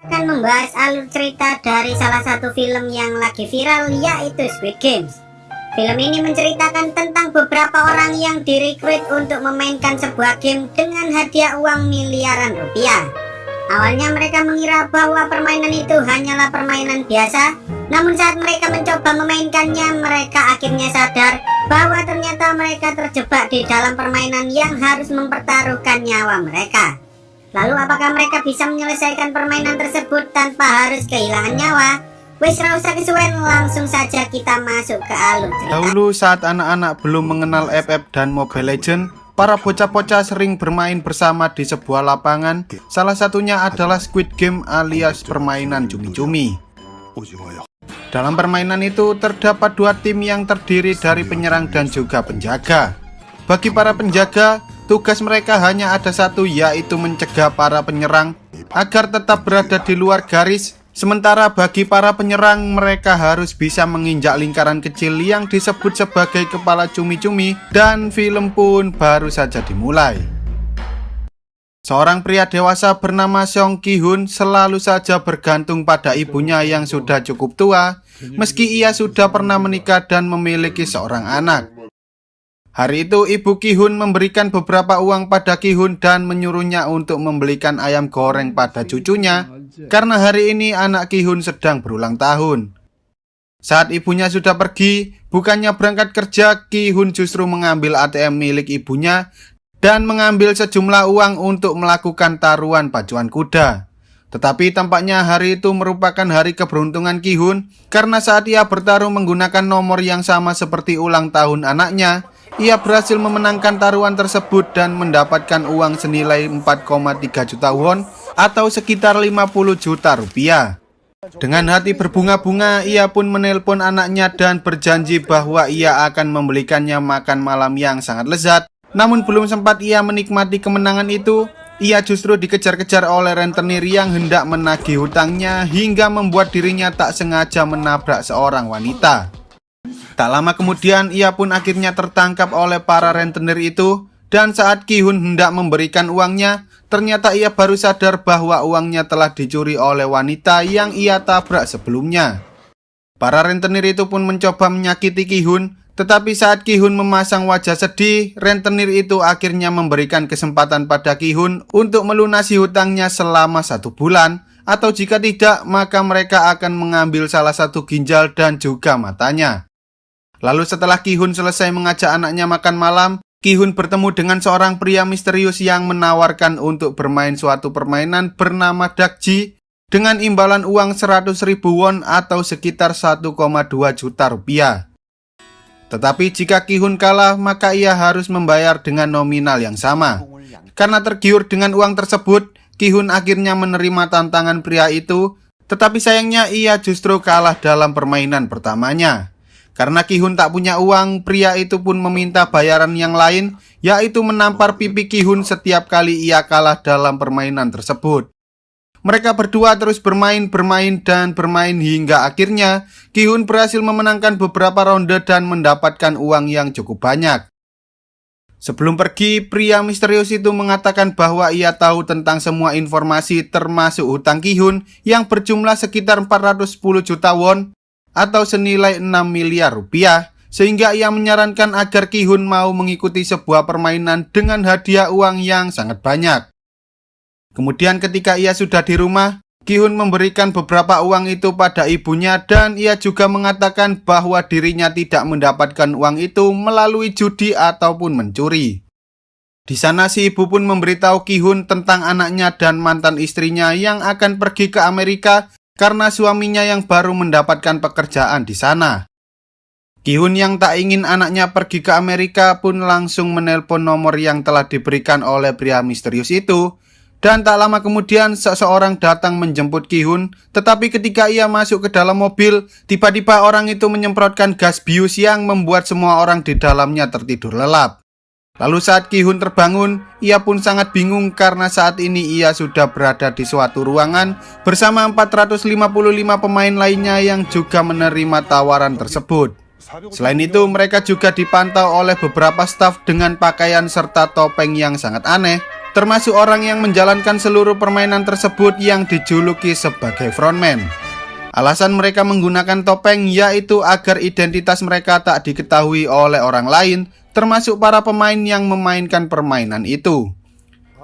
Akan membahas alur cerita dari salah satu film yang lagi viral, yaitu Squid Games. Film ini menceritakan tentang beberapa orang yang direkrut untuk memainkan sebuah game dengan hadiah uang miliaran rupiah. Awalnya mereka mengira bahwa permainan itu hanyalah permainan biasa, namun saat mereka mencoba memainkannya, mereka akhirnya sadar bahwa ternyata mereka terjebak di dalam permainan yang harus mempertaruhkan nyawa mereka. Lalu apakah mereka bisa menyelesaikan permainan tersebut tanpa harus kehilangan nyawa? Wes ra usah kesuwen, langsung saja kita masuk ke alur cerita. Dahulu saat anak-anak belum mengenal FF dan Mobile Legends, para bocah-bocah sering bermain bersama di sebuah lapangan. Salah satunya adalah Squid Game alias permainan cumi-cumi. Dalam permainan itu terdapat dua tim yang terdiri dari penyerang dan juga penjaga. Bagi para penjaga, tugas mereka hanya ada satu, yaitu mencegah para penyerang agar tetap berada di luar garis. Sementara bagi para penyerang, mereka harus bisa menginjak lingkaran kecil yang disebut sebagai kepala cumi-cumi, dan film pun baru saja dimulai. Seorang pria dewasa bernama Song Ki-hun selalu saja bergantung pada ibunya yang sudah cukup tua, meski ia sudah pernah menikah dan memiliki seorang anak. Hari itu ibu Ki-hun memberikan beberapa uang pada Ki-hun dan menyuruhnya untuk membelikan ayam goreng pada cucunya, karena hari ini anak Ki-hun sedang berulang tahun. Saat ibunya sudah pergi, bukannya berangkat kerja, Ki-hun justru mengambil ATM milik ibunya dan mengambil sejumlah uang untuk melakukan taruhan pacuan kuda. Tetapi tampaknya hari itu merupakan hari keberuntungan Ki-hun, karena saat ia bertarung menggunakan nomor yang sama seperti ulang tahun anaknya, ia berhasil memenangkan taruhan tersebut dan mendapatkan uang senilai 4,3 juta won atau sekitar 50 juta rupiah. Dengan hati berbunga-bunga, ia pun menelpon anaknya dan berjanji bahwa ia akan membelikannya makan malam yang sangat lezat. Namun belum sempat ia menikmati kemenangan itu, ia justru dikejar-kejar oleh rentenir yang hendak menagih hutangnya hingga membuat dirinya tak sengaja menabrak seorang wanita. Tak lama kemudian ia pun akhirnya tertangkap oleh para rentenir itu, dan saat Ki-hun hendak memberikan uangnya, ternyata ia baru sadar bahwa uangnya telah dicuri oleh wanita yang ia tabrak sebelumnya. Para rentenir itu pun mencoba menyakiti Ki-hun, tetapi saat Ki-hun memasang wajah sedih, rentenir itu akhirnya memberikan kesempatan pada Ki-hun untuk melunasi hutangnya selama 1 bulan, atau jika tidak maka mereka akan mengambil salah satu ginjal dan juga matanya. Lalu setelah Ki-hun selesai mengajak anaknya makan malam, Ki-hun bertemu dengan seorang pria misterius yang menawarkan untuk bermain suatu permainan bernama Dakji dengan imbalan uang 100.000 won atau sekitar 1,2 juta rupiah. Tetapi jika Ki-hun kalah, maka ia harus membayar dengan nominal yang sama. Karena tergiur dengan uang tersebut, Ki-hun akhirnya menerima tantangan pria itu, tetapi sayangnya ia justru kalah dalam permainan pertamanya. Karena Ki-hun tak punya uang, pria itu pun meminta bayaran yang lain, yaitu menampar pipi Ki-hun setiap kali ia kalah dalam permainan tersebut. Mereka berdua terus bermain hingga akhirnya Ki-hun berhasil memenangkan beberapa ronde dan mendapatkan uang yang cukup banyak. Sebelum pergi, pria misterius itu mengatakan bahwa ia tahu tentang semua informasi termasuk hutang Ki-hun yang berjumlah sekitar 410 juta won atau senilai 6 miliar rupiah, sehingga ia menyarankan agar Ki-hun mau mengikuti sebuah permainan dengan hadiah uang yang sangat banyak. Kemudian ketika ia sudah di rumah, Ki-hun memberikan beberapa uang itu pada ibunya dan ia juga mengatakan bahwa dirinya tidak mendapatkan uang itu melalui judi ataupun mencuri. Di sana si ibu pun memberitahu Ki-hun tentang anaknya dan mantan istrinya yang akan pergi ke Amerika karena suaminya yang baru mendapatkan pekerjaan di sana. Ki-hun yang tak ingin anaknya pergi ke Amerika pun langsung menelpon nomor yang telah diberikan oleh pria misterius itu. Dan tak lama kemudian seseorang datang menjemput Ki-hun, tetapi ketika ia masuk ke dalam mobil, tiba-tiba orang itu menyemprotkan gas bius yang membuat semua orang di dalamnya tertidur lelap. Lalu saat Ki-hun terbangun, ia pun sangat bingung karena saat ini ia sudah berada di suatu ruangan bersama 455 pemain lainnya yang juga menerima tawaran tersebut. Selain itu, mereka juga dipantau oleh beberapa staf dengan pakaian serta topeng yang sangat aneh. termasuk orang yang menjalankan seluruh permainan tersebut yang dijuluki sebagai frontman. Alasan mereka menggunakan topeng yaitu agar identitas mereka tak diketahui oleh orang lain, termasuk para pemain yang memainkan permainan itu.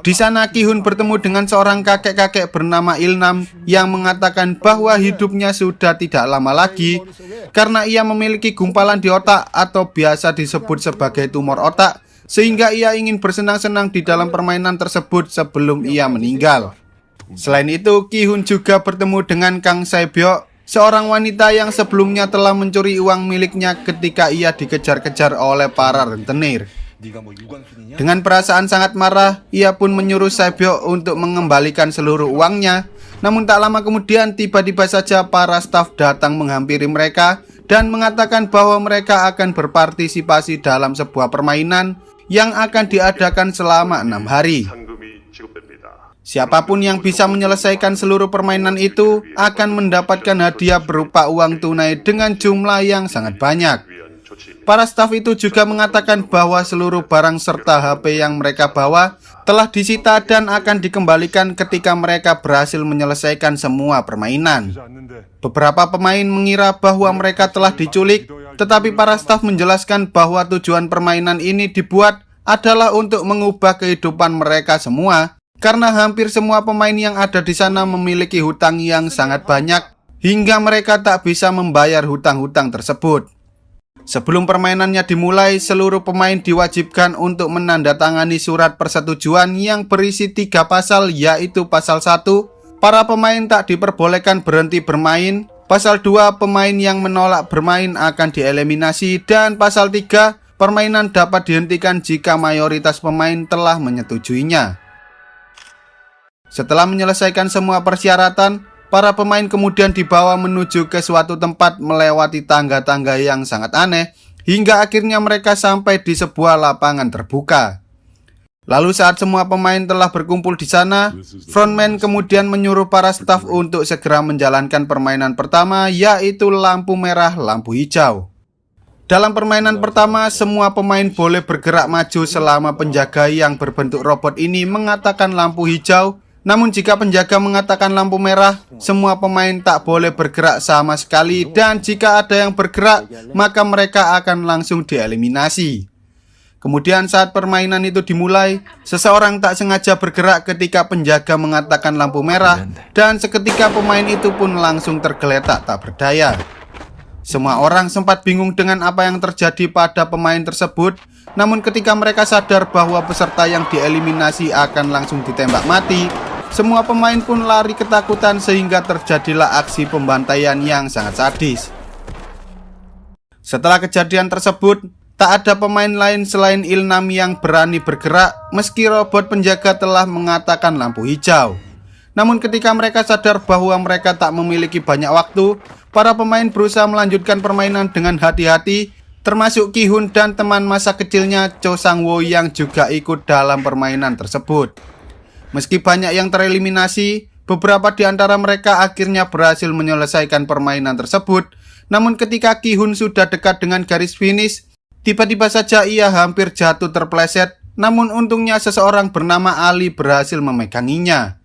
Di sana Ki-hun bertemu dengan seorang kakek-kakek bernama Ilnam yang mengatakan bahwa hidupnya sudah tidak lama lagi karena ia memiliki gumpalan di otak atau biasa disebut sebagai tumor otak, sehingga ia ingin bersenang-senang di dalam permainan tersebut sebelum ia meninggal. Selain itu, Ki-hun juga bertemu dengan Kang Sae-byok, seorang wanita yang sebelumnya telah mencuri uang miliknya ketika ia dikejar-kejar oleh para rentenir. Dengan perasaan sangat marah, ia pun menyuruh Sae-byok untuk mengembalikan seluruh uangnya. Namun tak lama kemudian tiba-tiba saja para staf datang menghampiri mereka dan mengatakan bahwa mereka akan berpartisipasi dalam sebuah permainan yang akan diadakan selama 6 hari. Siapapun yang bisa menyelesaikan seluruh permainan itu akan mendapatkan hadiah berupa uang tunai dengan jumlah yang sangat banyak. Para staf itu juga mengatakan bahwa seluruh barang serta HP yang mereka bawa telah disita dan akan dikembalikan ketika mereka berhasil menyelesaikan semua permainan. Beberapa pemain mengira bahwa mereka telah diculik, tetapi para staf menjelaskan bahwa tujuan permainan ini dibuat adalah untuk mengubah kehidupan mereka semua, karena hampir semua pemain yang ada di sana memiliki hutang yang sangat banyak hingga mereka tak bisa membayar hutang-hutang tersebut. Sebelum permainannya dimulai, seluruh pemain diwajibkan untuk menandatangani surat persetujuan yang berisi 3 pasal, yaitu pasal 1, para pemain tak diperbolehkan berhenti bermain, pasal 2, pemain yang menolak bermain akan dieliminasi, dan pasal 3, permainan dapat dihentikan jika mayoritas pemain telah menyetujuinya. Setelah menyelesaikan semua persyaratan, para pemain kemudian dibawa menuju ke suatu tempat melewati tangga-tangga yang sangat aneh, hingga akhirnya mereka sampai di sebuah lapangan terbuka. Lalu saat semua pemain telah berkumpul di sana, frontman kemudian menyuruh para staf untuk segera menjalankan permainan pertama, yaitu lampu merah, lampu hijau. Dalam permainan pertama, semua pemain boleh bergerak maju selama penjaga yang berbentuk robot ini mengatakan lampu hijau. Namun jika penjaga mengatakan lampu merah, semua pemain tak boleh bergerak sama sekali, dan jika ada yang bergerak, maka mereka akan langsung dieliminasi. Kemudian saat permainan itu dimulai, seseorang tak sengaja bergerak ketika penjaga mengatakan lampu merah, dan seketika pemain itu pun langsung tergeletak tak berdaya. Semua orang sempat bingung dengan apa yang terjadi pada pemain tersebut. Namun ketika mereka sadar bahwa peserta yang dieliminasi akan langsung ditembak mati, semua pemain pun lari ketakutan sehingga terjadilah aksi pembantaian yang sangat sadis. Setelah kejadian tersebut, tak ada pemain lain selain Ilnam yang berani bergerak meski robot penjaga telah mengatakan lampu hijau. Namun ketika mereka sadar bahwa mereka tak memiliki banyak waktu, para pemain berusaha melanjutkan permainan dengan hati-hati, termasuk Ki-hun dan teman masa kecilnya Cho Sang-woo yang juga ikut dalam permainan tersebut. Meski banyak yang tereliminasi, beberapa di antara mereka akhirnya berhasil menyelesaikan permainan tersebut. Namun ketika Ki-hun sudah dekat dengan garis finish, tiba-tiba saja ia hampir jatuh terpleset. Namun untungnya seseorang bernama Ali berhasil memeganginya.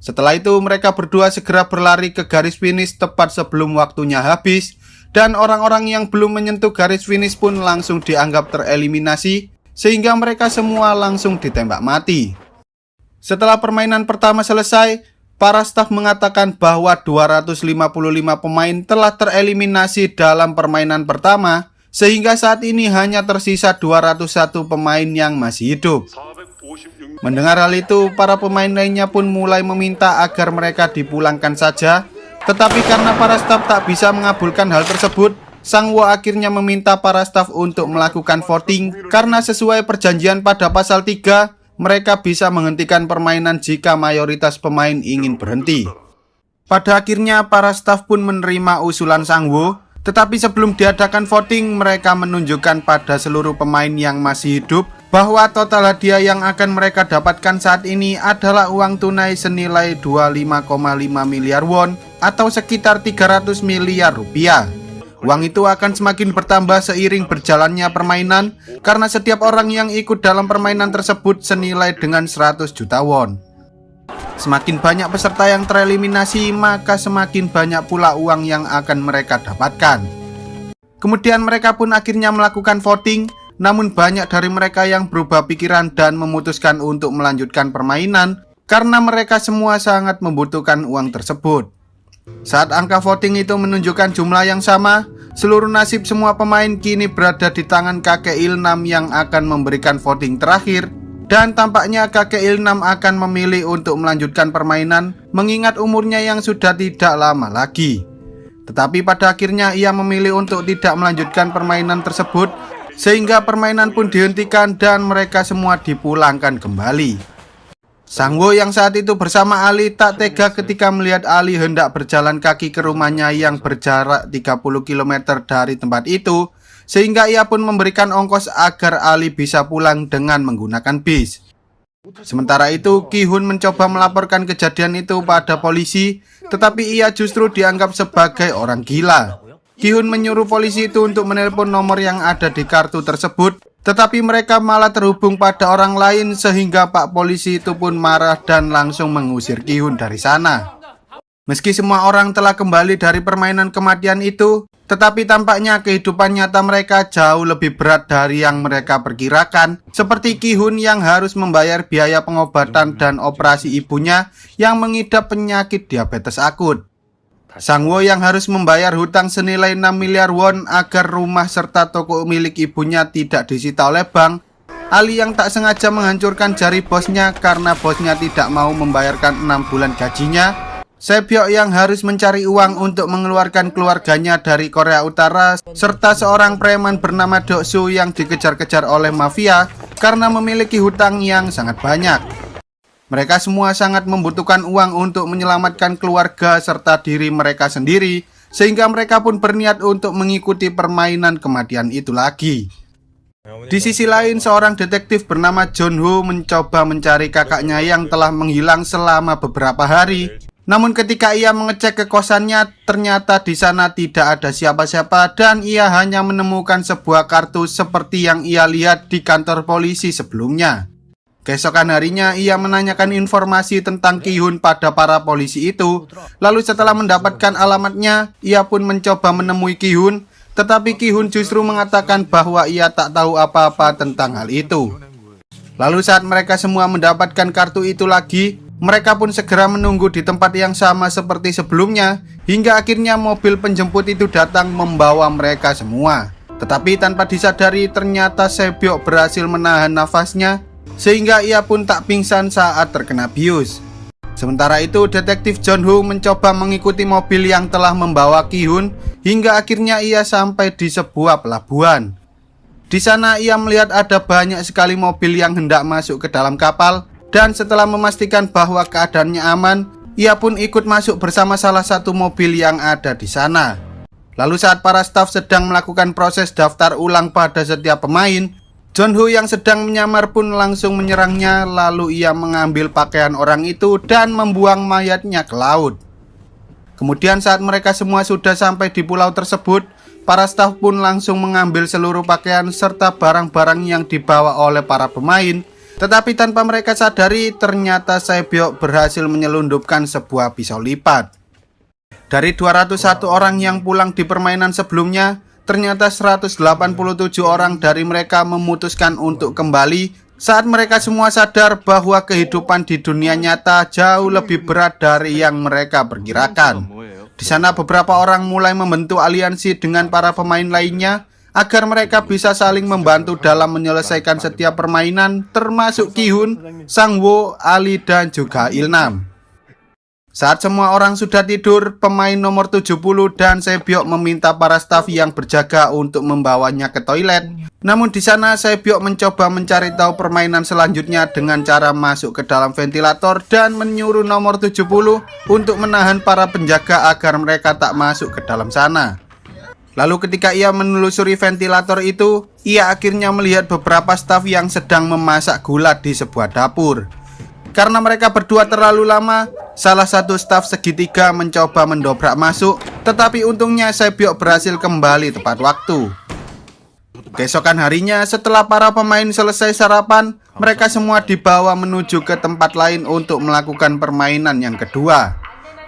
Setelah itu mereka berdua segera berlari ke garis finish tepat sebelum waktunya habis. Dan orang-orang yang belum menyentuh garis finish pun langsung dianggap tereliminasi, sehingga mereka semua langsung ditembak mati. Setelah permainan pertama selesai, para staf mengatakan bahwa 255 pemain telah tereliminasi dalam permainan pertama, sehingga saat ini hanya tersisa 201 pemain yang masih hidup. Mendengar hal itu, para pemain lainnya pun mulai meminta agar mereka dipulangkan saja. Tetapi karena para staf tak bisa mengabulkan hal tersebut, Sang-woo akhirnya meminta para staf untuk melakukan voting, karena sesuai perjanjian pada pasal 3, mereka bisa menghentikan permainan jika mayoritas pemain ingin berhenti. Pada akhirnya para staf pun menerima usulan Sang-woo, tetapi sebelum diadakan voting, mereka menunjukkan pada seluruh pemain yang masih hidup bahwa total hadiah yang akan mereka dapatkan saat ini adalah uang tunai senilai 25,5 miliar won atau sekitar 300 miliar rupiah. Uang itu akan semakin bertambah seiring berjalannya permainan, karena setiap orang yang ikut dalam permainan tersebut senilai dengan 100 juta won. Semakin banyak peserta yang tereliminasi, maka semakin banyak pula uang yang akan mereka dapatkan. Kemudian mereka pun akhirnya melakukan voting, namun banyak dari mereka yang berubah pikiran dan memutuskan untuk melanjutkan permainan karena mereka semua sangat membutuhkan uang tersebut. Saat angka voting itu menunjukkan jumlah yang sama, seluruh nasib semua pemain kini berada di tangan kakek Ilnam yang akan memberikan voting terakhir. Dan tampaknya kakek Ilnam akan memilih untuk melanjutkan permainan mengingat umurnya yang sudah tidak lama lagi. Tetapi pada akhirnya ia memilih untuk tidak melanjutkan permainan tersebut, sehingga permainan pun dihentikan dan mereka semua dipulangkan kembali. Sangwo yang saat itu bersama Ali tak tega ketika melihat Ali hendak berjalan kaki ke rumahnya yang berjarak 30 km dari tempat itu, sehingga ia pun memberikan ongkos agar Ali bisa pulang dengan menggunakan bis. Sementara itu, Ki-hun mencoba melaporkan kejadian itu pada polisi, tetapi ia justru dianggap sebagai orang gila. Ki-hun menyuruh polisi itu untuk menelpon nomor yang ada di kartu tersebut, tetapi mereka malah terhubung pada orang lain sehingga Pak Polisi itu pun marah dan langsung mengusir Ki-hun dari sana. Meski semua orang telah kembali dari permainan kematian itu, tetapi tampaknya kehidupan nyata mereka jauh lebih berat dari yang mereka perkirakan, seperti Ki-hun yang harus membayar biaya pengobatan dan operasi ibunya yang mengidap penyakit diabetes akut. Sangwo yang harus membayar hutang senilai 6 miliar won agar rumah serta toko milik ibunya tidak disita oleh bank. Ali yang tak sengaja menghancurkan jari bosnya karena bosnya tidak mau membayarkan 6 bulan gajinya. Sebyok yang harus mencari uang untuk mengeluarkan keluarganya dari Korea Utara, serta seorang preman bernama Doksu yang dikejar-kejar oleh mafia karena memiliki hutang yang sangat banyak. Mereka semua sangat membutuhkan uang untuk menyelamatkan keluarga serta diri mereka sendiri, sehingga mereka pun berniat untuk mengikuti permainan kematian itu lagi. Di sisi lain, seorang detektif bernama John-ho mencoba mencari kakaknya yang telah menghilang selama beberapa hari. Namun ketika ia mengecek ke kosannya, ternyata di sana tidak ada siapa-siapa dan ia hanya menemukan sebuah kartu seperti yang ia lihat di kantor polisi sebelumnya. Keesokan harinya ia menanyakan informasi tentang Ki-hun pada para polisi itu. Lalu setelah mendapatkan alamatnya, ia pun mencoba menemui Ki-hun, tetapi Ki-hun justru mengatakan bahwa ia tak tahu apa-apa tentang hal itu. Lalu saat mereka semua mendapatkan kartu itu lagi, mereka pun segera menunggu di tempat yang sama seperti sebelumnya, hingga akhirnya mobil penjemput itu datang membawa mereka semua. Tetapi tanpa disadari ternyata Sebyok berhasil menahan nafasnya, sehingga ia pun tak pingsan saat terkena bius. Sementara itu, detektif John-ho mencoba mengikuti mobil yang telah membawa Ki-hun hingga akhirnya ia sampai di sebuah pelabuhan. Di sana ia melihat ada banyak sekali mobil yang hendak masuk ke dalam kapal, dan setelah memastikan bahwa keadaannya aman, ia pun ikut masuk bersama salah satu mobil yang ada di sana. Lalu saat para staf sedang melakukan proses daftar ulang pada setiap pemain, John-ho yang sedang menyamar pun langsung menyerangnya, lalu ia mengambil pakaian orang itu dan membuang mayatnya ke laut. Kemudian saat mereka semua sudah sampai di pulau tersebut, para staf pun langsung mengambil seluruh pakaian serta barang-barang yang dibawa oleh para pemain. Tetapi tanpa mereka sadari, ternyata Sebyok berhasil menyelundupkan sebuah pisau lipat. Dari 201 orang yang pulang di permainan sebelumnya, ternyata 187 orang dari mereka memutuskan untuk kembali saat mereka semua sadar bahwa kehidupan di dunia nyata jauh lebih berat dari yang mereka perkirakan. Di sana beberapa orang mulai membentuk aliansi dengan para pemain lainnya agar mereka bisa saling membantu dalam menyelesaikan setiap permainan, termasuk Ki-hun, Sangwo, Ali, dan juga Ilnam. Saat semua orang sudah tidur, pemain nomor 70 dan Sebyok meminta para staf yang berjaga untuk membawanya ke toilet. Namun di sana Sebyok mencoba mencari tahu permainan selanjutnya dengan cara masuk ke dalam ventilator dan menyuruh nomor 70 untuk menahan para penjaga agar mereka tak masuk ke dalam sana. Lalu ketika ia menelusuri ventilator itu, ia akhirnya melihat beberapa staf yang sedang memasak gula di sebuah dapur. Karena mereka berdua terlalu lama, salah satu staf segitiga mencoba mendobrak masuk, Tetapi untungnya Sebyok berhasil kembali tepat waktu. Keesokan harinya setelah para pemain selesai sarapan, mereka semua dibawa menuju ke tempat lain untuk melakukan permainan yang kedua.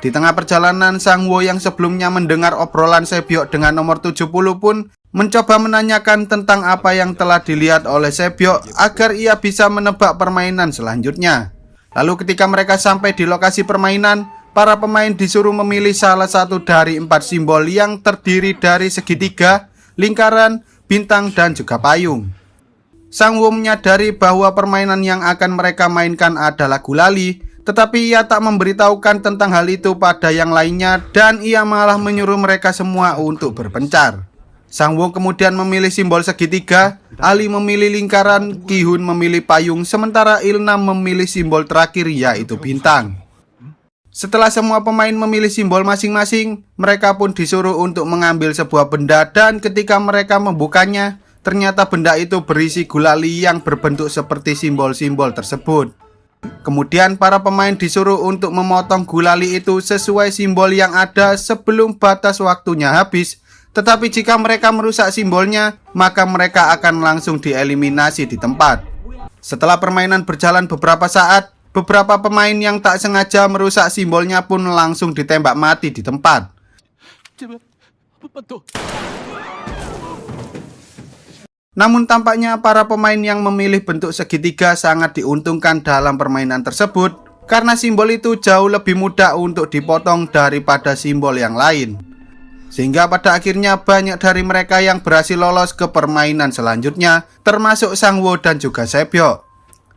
Di tengah perjalanan, Sang Woo yang sebelumnya mendengar obrolan Sebyok dengan nomor 70 pun mencoba menanyakan tentang apa yang telah dilihat oleh Sebyok agar ia bisa menebak permainan selanjutnya. Lalu ketika mereka sampai di lokasi permainan, para pemain disuruh memilih salah satu dari 4 simbol yang terdiri dari segitiga, lingkaran, bintang, dan juga payung. Sang Woo menyadari bahwa permainan yang akan mereka mainkan adalah gulali, tetapi ia tak memberitahukan tentang hal itu pada yang lainnya dan ia malah menyuruh mereka semua untuk berpencar. Sang Woo kemudian memilih simbol segitiga, Ali memilih lingkaran, Ki-hun memilih payung, sementara Il-nam memilih simbol terakhir yaitu bintang. Setelah semua pemain memilih simbol masing-masing, mereka pun disuruh untuk mengambil sebuah benda dan ketika mereka membukanya, ternyata benda itu berisi gulali yang berbentuk seperti simbol-simbol tersebut. Kemudian para pemain disuruh untuk memotong gulali itu sesuai simbol yang ada sebelum batas waktunya habis. Tetapi jika mereka merusak simbolnya, maka mereka akan langsung dieliminasi di tempat. Setelah permainan berjalan beberapa saat, beberapa pemain yang tak sengaja merusak simbolnya pun langsung ditembak mati di tempat. Namun tampaknya para pemain yang memilih bentuk segitiga sangat diuntungkan dalam permainan tersebut karena simbol itu jauh lebih mudah untuk dipotong daripada simbol yang lain. Sehingga pada akhirnya banyak dari mereka yang berhasil lolos ke permainan selanjutnya, termasuk Sang Woo dan juga Sebyok.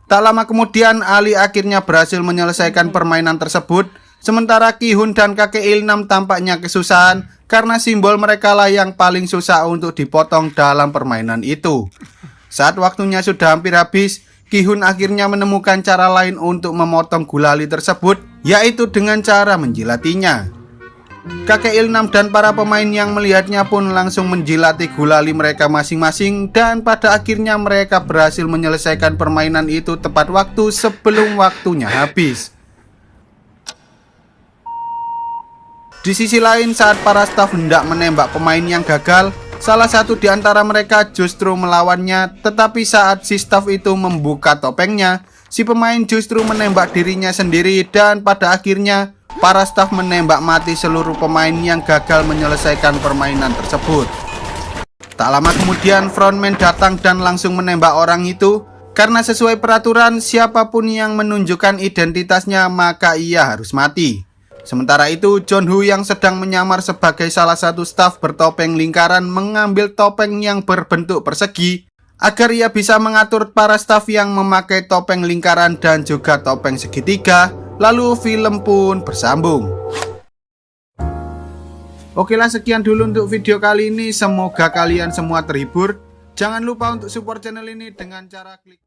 Tak lama kemudian, Ali akhirnya berhasil menyelesaikan permainan tersebut, sementara Ki-hun dan kakek Il-nam tampaknya kesusahan karena simbol mereka lah yang paling susah untuk dipotong dalam permainan itu. Saat waktunya sudah hampir habis, Ki-hun akhirnya menemukan cara lain untuk memotong gulali tersebut, yaitu dengan cara menjilatinya. Kakek Il-nam dan para pemain yang melihatnya pun langsung menjilati gulali mereka masing-masing dan pada akhirnya mereka berhasil menyelesaikan permainan itu tepat waktu sebelum waktunya habis. Di sisi lain, saat para staf hendak menembak pemain yang gagal, salah satu di antara mereka justru melawannya, tetapi saat si staf itu membuka topengnya, si pemain justru menembak dirinya sendiri dan pada akhirnya para staf menembak mati seluruh pemain yang gagal menyelesaikan permainan tersebut. Tak lama kemudian frontman datang dan langsung menembak orang itu. Karena sesuai peraturan, siapapun yang menunjukkan identitasnya maka ia harus mati. Sementara itu, John Woo yang sedang menyamar sebagai salah satu staf bertopeng lingkaran mengambil topeng yang berbentuk persegi agar ia bisa mengatur para staf yang memakai topeng lingkaran dan juga topeng segitiga. Lalu film pun bersambung. Oke lah, sekian dulu untuk video kali ini. Semoga kalian semua terhibur. Jangan lupa untuk support channel ini dengan cara klik